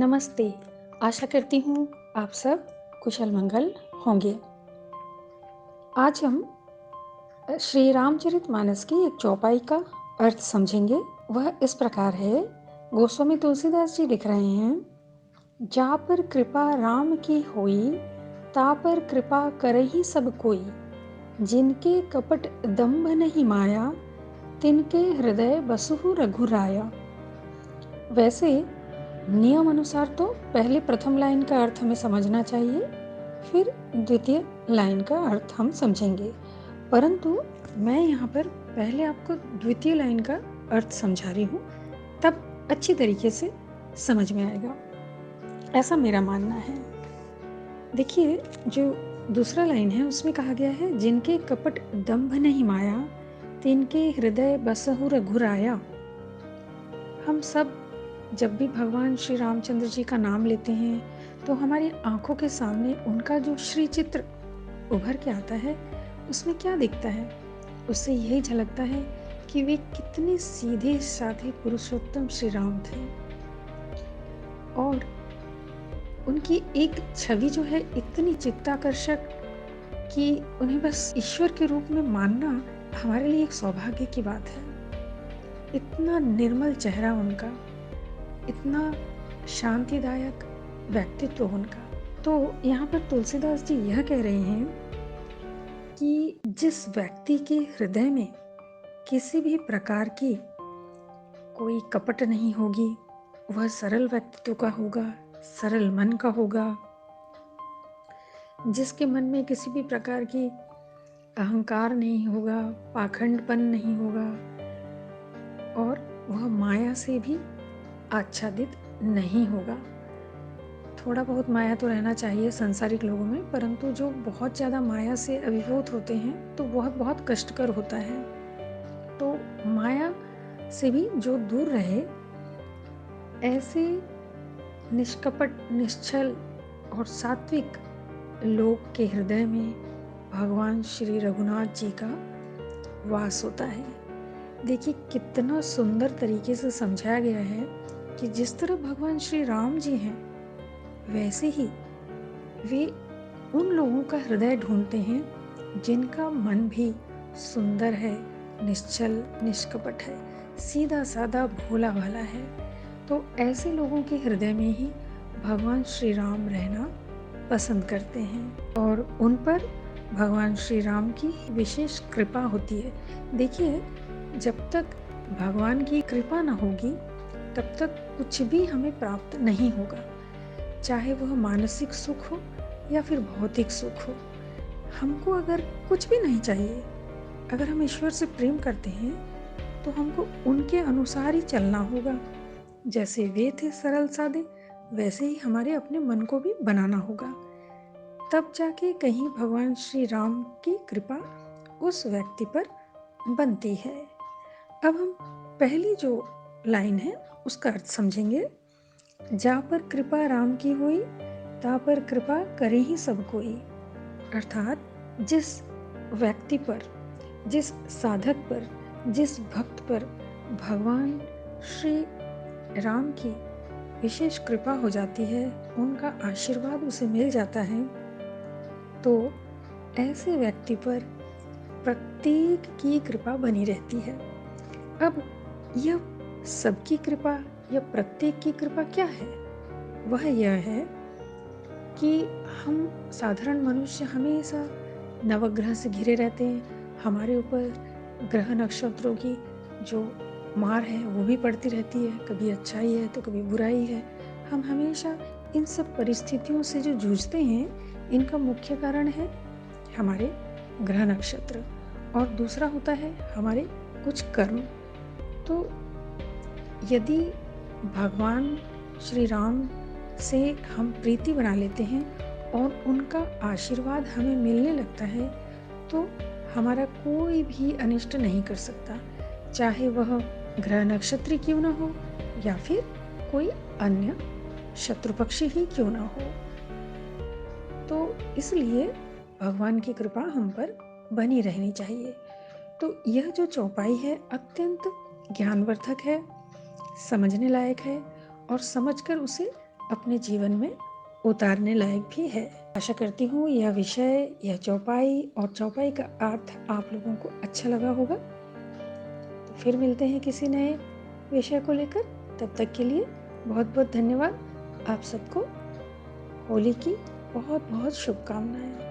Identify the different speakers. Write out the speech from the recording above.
Speaker 1: नमस्ते। आशा करती हूँ आप सब कुशल मंगल होंगे। आज हम श्री रामचरितमानस की एक चौपाई का अर्थ समझेंगे। वह इस प्रकार है। गोस्वामी तुलसीदास जी लिख रहे हैं, जा पर कृपा राम की होई, ता पर कृपा करहि सब कोई। जिनके कपट दंभ नहीं माया, तिनके हृदय बसहु रघुराया। वैसे नियम अनुसार तो पहले प्रथम लाइन का अर्थ हमें समझना चाहिए, फिर द्वितीय लाइन का अर्थ हम समझेंगे, परंतु मैं यहाँ पर पहले आपको द्वितीय लाइन का अर्थ समझा रही हूँ, तब अच्छी तरीके से समझ में आएगा, ऐसा मेरा मानना है। देखिए, जो दूसरा लाइन है उसमें कहा गया है, जिनके कपट दंभ नहीं माया, तिनके हृदय बसहु रघुराया। हम सब जब भी भगवान श्री रामचंद्र जी का नाम लेते हैं तो हमारी आंखों के सामने उनका जो श्री चित्र उभर के आता है, उसमें क्या दिखता है? उससे यही झलकता है कि वे कितने सीधे साधे पुरुषोत्तम श्री राम थे और उनकी एक छवि जो है इतनी चित्ताकर्षक कि उन्हें बस ईश्वर के रूप में मानना हमारे लिए एक सौभाग्य की बात है। इतना निर्मल चेहरा उनका, इतना शांतिदायक व्यक्तित्व उनका। तो यहाँ पर तुलसीदास जी यह कह रहे हैं कि जिस व्यक्ति के हृदय में किसी भी प्रकार की कोई कपट नहीं होगी, वह सरल व्यक्तित्व का होगा, सरल मन का होगा। जिसके मन में किसी भी प्रकार की अहंकार नहीं होगा, पाखंडपन नहीं होगा और वह माया से भी आच्छादित नहीं होगा। थोड़ा बहुत माया तो रहना चाहिए संसारिक लोगों में, परंतु जो बहुत ज़्यादा माया से अभिभूत होते हैं तो वह बहुत कष्टकर होता है। तो माया से भी जो दूर रहे, ऐसे निष्कपट, निश्चल और सात्विक लोग के हृदय में भगवान श्री रघुनाथ जी का वास होता है। देखिए कितना सुंदर तरीके से समझाया गया है कि जिस तरह भगवान श्री राम जी हैं, वैसे ही वे उन लोगों का हृदय ढूंढते हैं जिनका मन भी सुंदर है, निश्चल, निष्कपट है, सीधा साधा भोला भाला है। तो ऐसे लोगों के हृदय में ही भगवान श्री राम रहना पसंद करते हैं और उन पर भगवान श्री राम की विशेष कृपा होती है। देखिए, जब तक भगवान की कृपा न होगी तब तक कुछ भी हमें प्राप्त नहीं होगा, चाहे वह मानसिक सुख हो या फिर भौतिक सुख हो। हमको अगर कुछ भी नहीं चाहिए, अगर हम ईश्वर से प्रेम करते हैं तो हमको उनके अनुसार ही चलना होगा। जैसे वे थे सरल सादे, वैसे ही हमारे अपने मन को भी बनाना होगा, तब जाके कहीं भगवान श्री राम की कृपा उस व्यक्ति पर बनती है। अब हम पहली जो लाइन है उसका अर्थ समझेंगे। जा पर कृपा राम की हुई, ता पर कृपा करे ही सब कोई। अर्थात जिस व्यक्ति पर, जिस साधक पर, जिस भक्त पर भगवान श्री राम की विशेष कृपा हो जाती है, उनका आशीर्वाद उसे मिल जाता है, तो ऐसे व्यक्ति पर प्रत्येक की कृपा बनी रहती है। अब यह सबकी कृपा या प्रत्येक की कृपा क्या है? वह यह है कि हम साधारण मनुष्य हमेशा नवग्रह से घिरे रहते हैं, हमारे ऊपर ग्रह नक्षत्रों की जो मार है वो भी पड़ती रहती है, कभी अच्छाई है तो कभी बुराई है। हम हमेशा इन सब परिस्थितियों से जो जूझते हैं, इनका मुख्य कारण है हमारे ग्रह नक्षत्र और दूसरा होता है हमारे कुछ कर्म। तो यदि भगवान श्री राम से हम प्रीति बना लेते हैं और उनका आशीर्वाद हमें मिलने लगता है, तो हमारा कोई भी अनिष्ट नहीं कर सकता, चाहे वह ग्रह नक्षत्र क्यों न हो या फिर कोई अन्य शत्रु पक्षी ही क्यों न हो। तो इसलिए भगवान की कृपा हम पर बनी रहनी चाहिए। तो यह जो चौपाई है अत्यंत ज्ञानवर्धक है, समझने लायक है और समझकर उसे अपने जीवन में उतारने लायक भी है। आशा करती हूँ यह विषय, यह चौपाई और चौपाई का अर्थ आप लोगों को अच्छा लगा होगा। तो फिर मिलते हैं किसी नए विषय को लेकर। तब तक के लिए बहुत बहुत धन्यवाद। आप सबको होली की बहुत बहुत शुभकामनाएं।